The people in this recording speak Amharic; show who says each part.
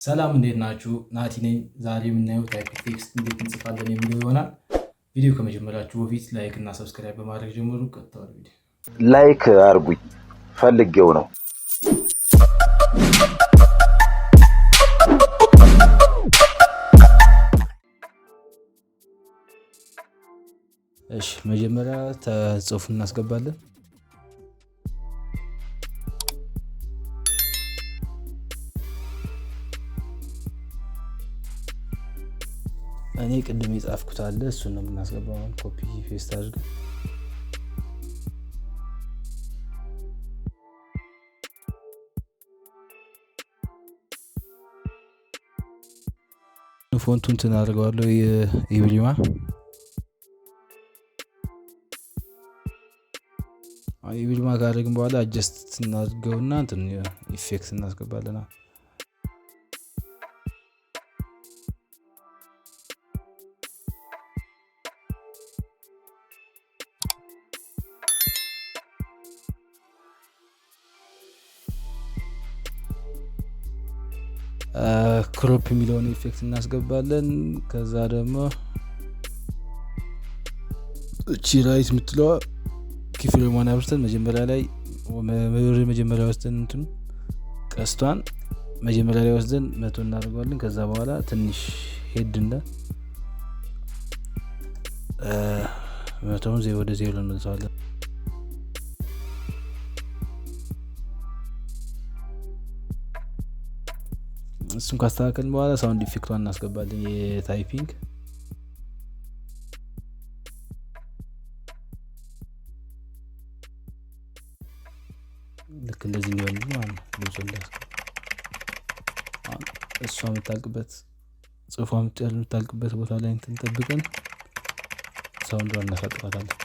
Speaker 1: ሰላም እንዴት ናችሁ? ናቲ ነኝ። ዛሬ የምናየው ታይፕ ቴክስት እንዴት እንጽፋለን የሚለው ይሆናል። ቪዲዮ ከመጀመራችሁ በፊት ላይክ እና ሰብስክራይብ በማድረግ ጀምሩ። ቀጥታ ወደ ቪዲዮ።
Speaker 2: ላይክ አርጉኝ ፈልጌው ነው።
Speaker 1: እሺ መጀመሪያ ተጽፎ እናስገባለን። እኔ ቅድም የጻፍኩት አለ እሱን ነው የምናስገባው። ኮፒ ፔስት አድርገን ፎንቱን እናደርገዋለሁ። የኢብሊማ ካደረግን በኋላ አጀስት እናድርገውና እንትን ኢፌክት እናስገባለን። ክሮፕ የሚለውን ኢፌክት እናስገባለን። ከዛ ደግሞ እቺ ራይት የምትለዋ ክፍል ማና ብርተን መጀመሪያ ወስደን እንትን ቀስቷን መጀመሪያ ላይ ወስደን 100 እናደርጋለን። ከዛ በኋላ ትንሽ ሄድ እንደ 100 ወደ 0 እንመልሳለን። እሱን ካስተካከልን በኋላ ሳውንድ ኢፌክቷን እናስገባለን። የታይፒንግ ልክ እንደዚህ ሊሆን ማለት ነው። እሷ የምታልቅበት ጽሁፏ የምታልቅበት ቦታ ላይ እንትን ጠብቀን ሳውንዷን እናሳጥፋታለን።